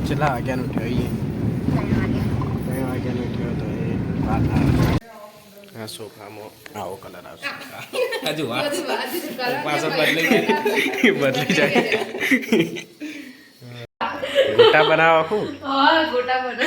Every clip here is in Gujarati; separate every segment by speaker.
Speaker 1: ચલા વાગ્યાનું ઉઠ્યો 3 વાગ્યાનું ઉઠ્યો તો એ વાત આ સોફામાં આવો કલર આવશે હજુ પાછો બદલી જાય ગોટા બનાવો આખું
Speaker 2: ગોટા બનાવ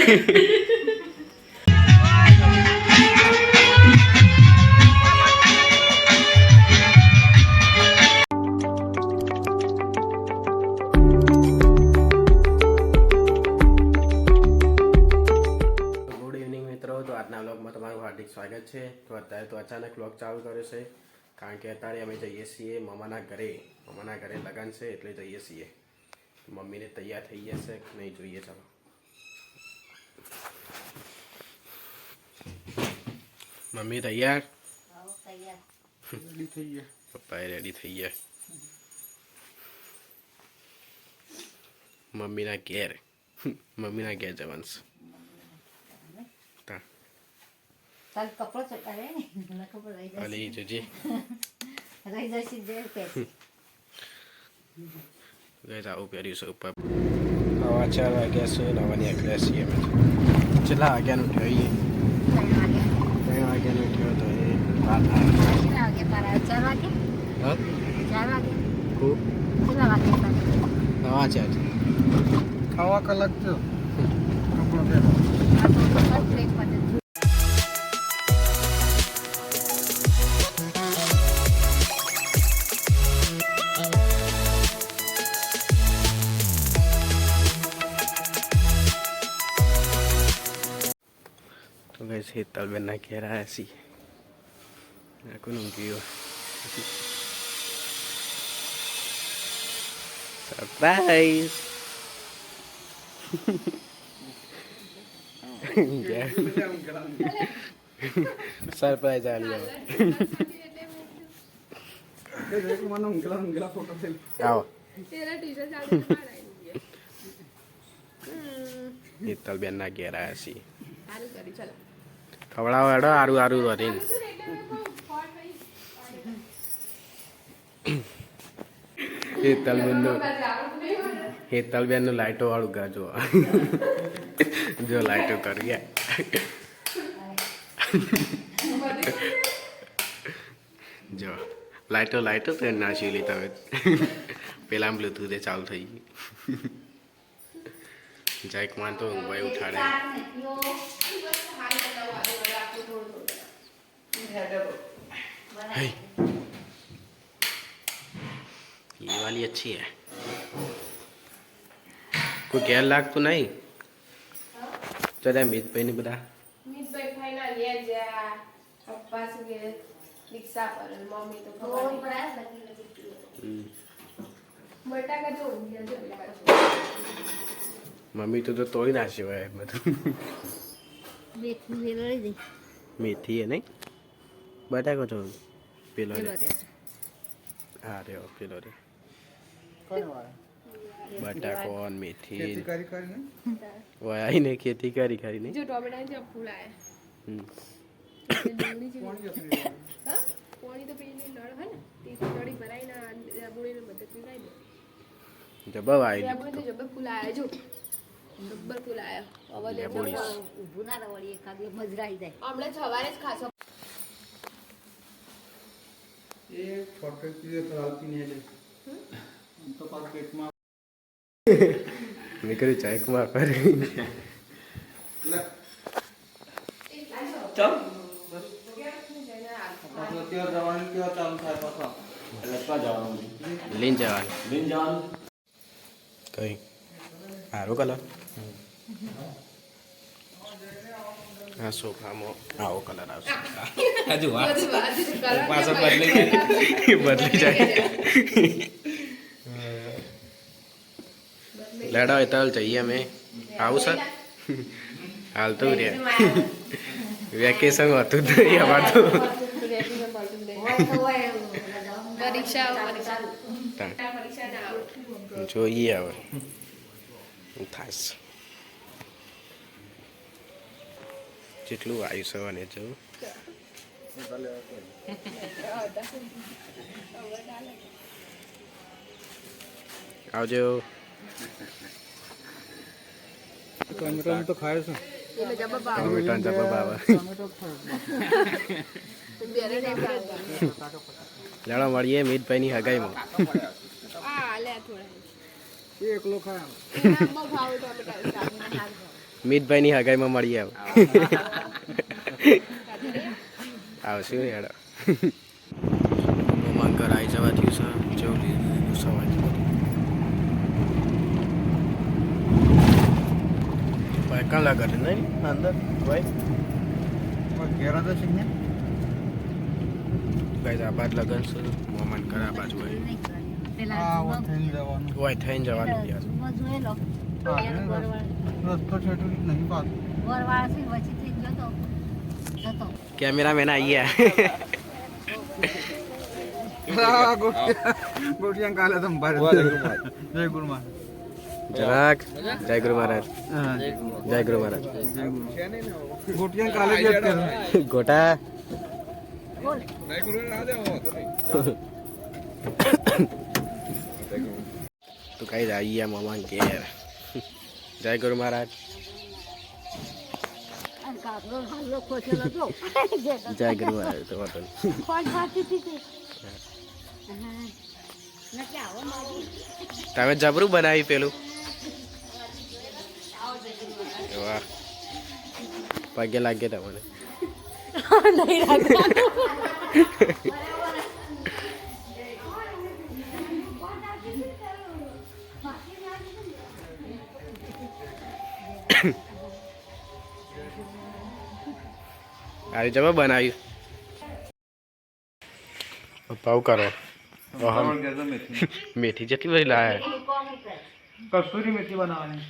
Speaker 1: તો આજના વ્લોગમાં તમારું હાર્દિક સ્વાગત છે. તો અત્યારે તો અચાનક વ્લોગ ચાલુ કર્યો છે કારણ કે અત્યારે અમે જઈએ છીએ મમ્માના ઘરે લગન છે એટલે જઈએ છીએ. મમ્મીને તૈયાર થઈ જશે કે નહીં જોઈએ. ચાલો મમ્મી તૈયાર પપ્પા રેડી થઈ ગયા. મમ્મીના ઘેર જવાનું છે.
Speaker 2: ચાલ કપડો ચટાવે ને મને ખબર રહી જશે
Speaker 1: અલી જોજી
Speaker 2: રહી જશે જે પહેરી
Speaker 1: ગઈ આવું પહેર્યું છે ઉપર. નવા 4 વાગ્યા છે. નવાની અગિયાર છીએ અમે. કેટલા વાગ્યાનું ઉઠ્યો? 3 વાગ્યાનું ઉઠ્યો તો એ વાત
Speaker 2: કેટલા વાગે તારા 4 વાગે?
Speaker 1: હા
Speaker 2: 4 વાગે
Speaker 1: ખૂબ
Speaker 2: કેટલા વાગે
Speaker 1: નવા 4 ખાવા કલાક તો કપડો પહેરો
Speaker 2: આ તો બ્રેક પડે.
Speaker 1: તો ગઈ હેતલબેનના ઘેર આવ્યા છીએ. કોનું ગયો સરપ્રાઈઝ સરપ્રાઈઝ આવી આવો હેતલબેનના ઘેર આવ્યા છીએ. ખવડાવો હેડો આરું કરીને હેતલબેનનું લાઈટો વાળું ઘર જો લાઈટો કરી ગયા. જો લાઈટો તો નાસી લી તમે પેલા બ્લુટૂથ ચાલુ થઈ ગઈ. જાયકમાન તો ભાઈ ઉઠાડે. ये वाली अच्छी है. કોઈ ગેર લાગતું નહીં. ચલે મિતભાઈ ને બધા મમ્મી તો તોડી નાખ્યો હોય બધું. મેથી હે નહીં બટાકો તો પેલો હા રે પેલો રે બટાકો અને મેથી આવીને ખેતી કરીને
Speaker 3: જો ટોમેટા જે ફૂલ આયા પાણી તો પેલી નળ હે ને તે નળી ભરાઈને આબુડીને બધે પીરાઈ દે.
Speaker 1: જબબ આવી
Speaker 3: આબુડી તો જબબ ફૂલ આયા જો જબ્બર ફૂલ આયા. હવે દે
Speaker 2: ઊભું ના રવડી એકાદી મજરાઈ જાય.
Speaker 3: હમણાં સવારે જ ખાસો
Speaker 4: એ છોટે ચીજે કરાવતી નહીં લે તો પાસ પેટમાં
Speaker 1: મેં કર્યું ચાયકમાં કરે
Speaker 4: ચાલ અત્યારે જવાનું કેવા ચાલુ થાય પાછા
Speaker 1: લઈને જવાનું કઈ સારું કલર. આ સોફામાં આવો કલર આવશે હજુ પાછો બદલી જાય. લેડો એ તલ જઈએ અમે. આવું સર હાલ તો રે વેકેશન હતું જ નહીં અમાર તો. જોઈએ હવે થાશ જેટલું આવ્યું સવાને જવું. આવજો.
Speaker 4: ટમેટો તો ખાય છે
Speaker 3: એટલે જબબ આવે.
Speaker 1: ટમેટા ને જબબ આવે
Speaker 4: ટમેટો ખાય
Speaker 3: બેરે ટાઈમ
Speaker 1: લેણો મળીએ મીતભાઈની હગાઈમાં
Speaker 3: આ લે થોડા
Speaker 4: એ એકલો ખાય
Speaker 3: એના બહુ ભાવ ટમેટા
Speaker 1: મીતભાઈની હગાઈમાં મળીએ હવે આવશું ને હેડો મમ્મા ઘર આવી જવા થયું છે જેવું લીધું સવારથી બધું ભાઈ કાં લાગે છે નહીં અંદર ભાઈ
Speaker 4: ઘેરા તો છે ને
Speaker 1: ગાઈઝ આ બાદ લગન છે મમ્માને ઘર આ બાજુ હોય
Speaker 4: આ થઈને જવાનું
Speaker 1: હોય થઈને જવાનું યાર
Speaker 2: જૂનો જોયેલો એનો ઘરવાળો
Speaker 4: રસ્તો છેટું નહીં પાછું
Speaker 2: ઘરવાળા છે વચ્ચેથી જતો
Speaker 1: કેમેરામેન આવીએ
Speaker 4: ગોઠિયા કાલે તમ ભારે જય ગુરુમાં
Speaker 1: જરાક જય ગુરુ મહારાજ જય ગુરુ મહારાજ
Speaker 4: ગોઠિયા કાલે જ કરે
Speaker 1: ગોટા
Speaker 2: બોલ
Speaker 1: તો કઈ આવીએ મામા ઘેર જય ગુરુ મહારાજ
Speaker 2: અને કાકડો હાલો ખોચેલો જો
Speaker 1: જય ગુરુ મહારાજ તો વાતો નહીં.
Speaker 2: ફોન ફાટી હતી નકે આવો મારી
Speaker 1: તમે જબરું બનાવી પેલું વાહ પગે લાગે તમને
Speaker 2: નહીં રાખવાનું
Speaker 1: આવી જવા બનાવ્યું પપ્પા આવું કરો મેથી જેટલી બધી લાયા
Speaker 4: કસ્તુરી મેથી બનાવવાની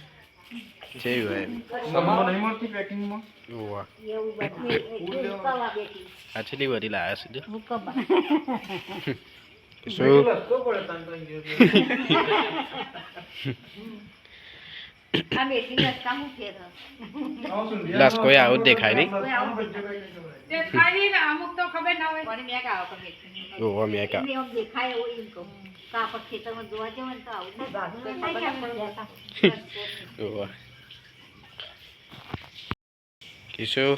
Speaker 1: જેવી હોય
Speaker 4: તમને નહીં મળતી પેકિંગમાં
Speaker 1: વાહ
Speaker 2: એવું બધું કવા બેટી
Speaker 1: આ છેલ્લી બધી લાયા છે જો
Speaker 2: મુકબા
Speaker 1: શું
Speaker 4: રસ્તો પડે તાન
Speaker 2: આ બેટી રસ્તા હું ફેર
Speaker 1: લાસ કોઈ આવું જ દેખાય નહીં
Speaker 2: અમુક તો ખબર ના હોય પણ મેં કાવ પણ
Speaker 1: ઓહો મેં કા
Speaker 2: એમ દેખાય એવું એમ કહું કાપડ ખેતરમાં જોવા જવાનું તો આવું
Speaker 1: ઓહો કિશુ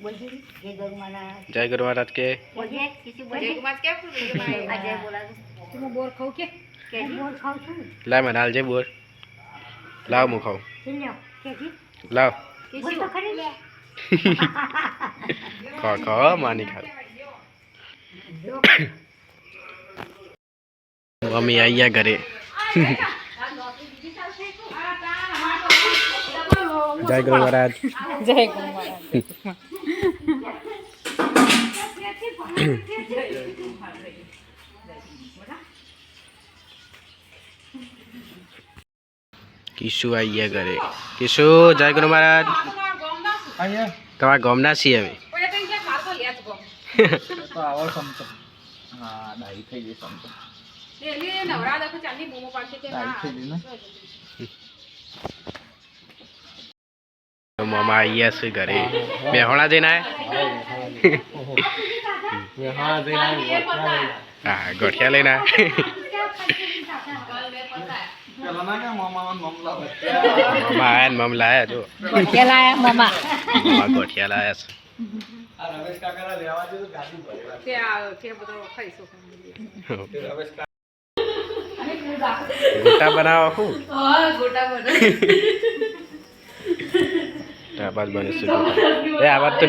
Speaker 2: બોલજી જય ગરુમાના
Speaker 1: જય ગુરુ મહારાજ કે
Speaker 2: બોલજે કિસી બોલજે ગુમાત કે આજે બોલા તું બોર ખાવ કે બોર ખાવ છું
Speaker 1: લાવ મને હાલજે બોર લાવ હું ખાઉં
Speaker 2: લ્યો કેજી
Speaker 1: લાવ
Speaker 2: કિસી તો ખરી લે
Speaker 1: ખા માની ખા મમ્મી આયા ઘરે જય ગુરુ મહારાજ
Speaker 2: જય ગુરુમાના
Speaker 1: કિશુ આયા ઘરે કિશુ જય ગુરુ મહારાજ
Speaker 4: અહીંયા
Speaker 1: તમારા ગામના છીએ અમે
Speaker 4: તો આવો સમતો હા ડાઈ થઈ ગઈ સમતો ડાઈ થઈ ગઈ ને
Speaker 1: મામા આયા છે ઘરે મેહોણા જઈને આયા હા ગોઠિયા લઈને
Speaker 4: પેલા ના કે મામા મમ લાવે
Speaker 1: મામા આયા ને મમ લાયા જો
Speaker 2: કેલાયા મામા
Speaker 1: મામા ગોઠિયા લાયા છે
Speaker 4: આ રમેશ કાકા લેવા જેવું ગાડી ભરેલા
Speaker 1: ગોટા બનાવો હું
Speaker 3: ગોટા બને
Speaker 1: આ બાજ બને છે ગોટા એ આ વાત તો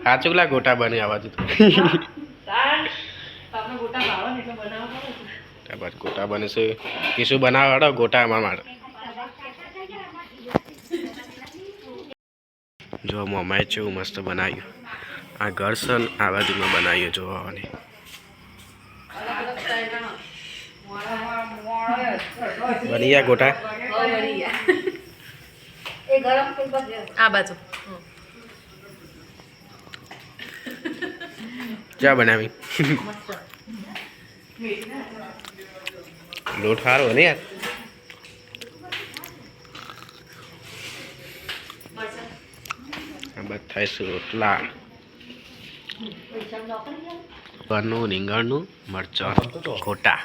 Speaker 1: સાચું લા ગોટા બને આ બાજુ તો
Speaker 3: તમને ગોટા ભાવે ને એટલે બનાવવા પડે.
Speaker 1: આ બાજુ ગોટા બને છે કિશુ બનાવો હડો ગોટા અમારા માટે જો મમ્માએ કેવું મસ્ત બનાવ્યું આ ઘર છે ને આ બાજુમાં બનાવ્યું જોવાની બની ગયા ગોટા
Speaker 2: એ ગરમ થઈ બસ
Speaker 3: આ બાજુ
Speaker 1: ક્યાં બનાવી લોટ સારો ને યાર આ બધા થાય છે રોટલા પરનું રીંગણનું મરચાં ખોટા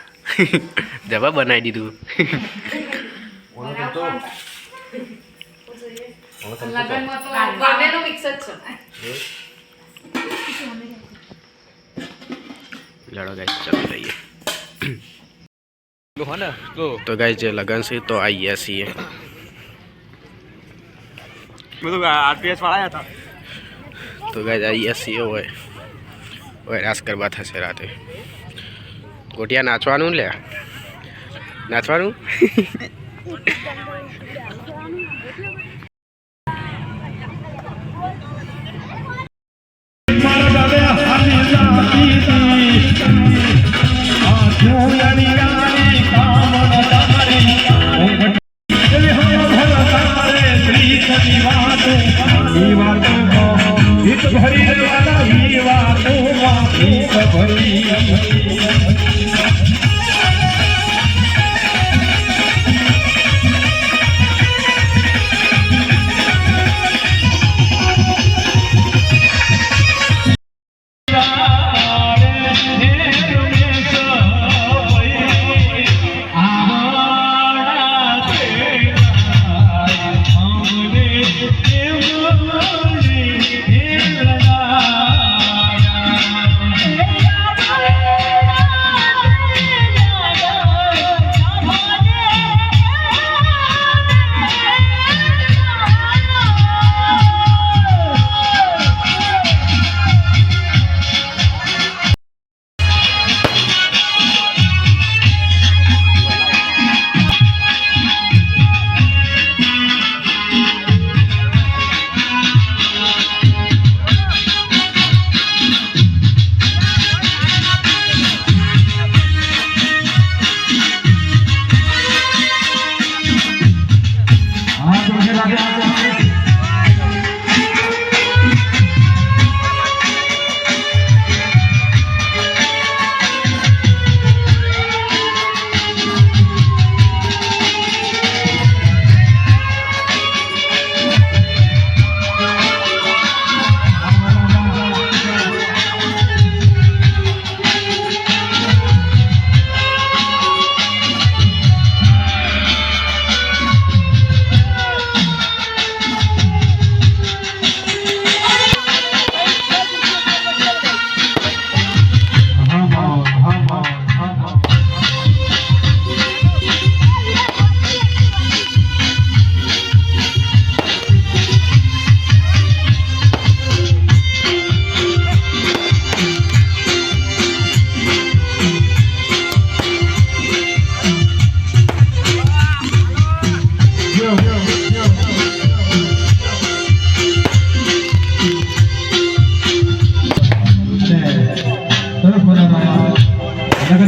Speaker 1: જવા બનાવી દીધું
Speaker 2: લગનમાં તો બંનેનો મિક્સ જ છે.
Speaker 1: લડો ગાઈસ ચાલી રહીએ તો ગાઈસ જે લગન છે તો આઈએ છીએ
Speaker 4: આરપીએસ વાળા હતા
Speaker 1: તો ગાઈસ આઈએ છીએ ઓય રાસ કરવા થશે રાતે ગોટિયા નાચવાનું લે નાચવાનું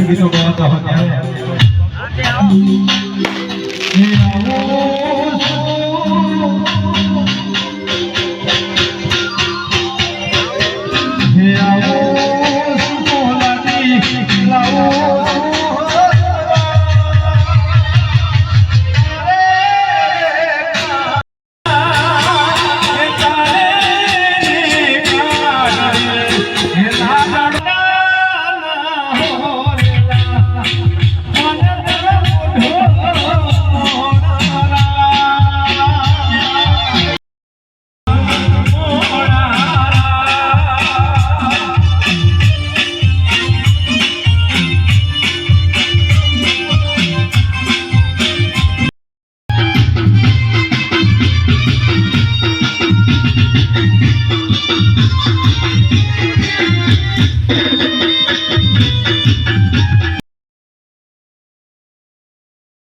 Speaker 5: ગીતો ગાતા હતા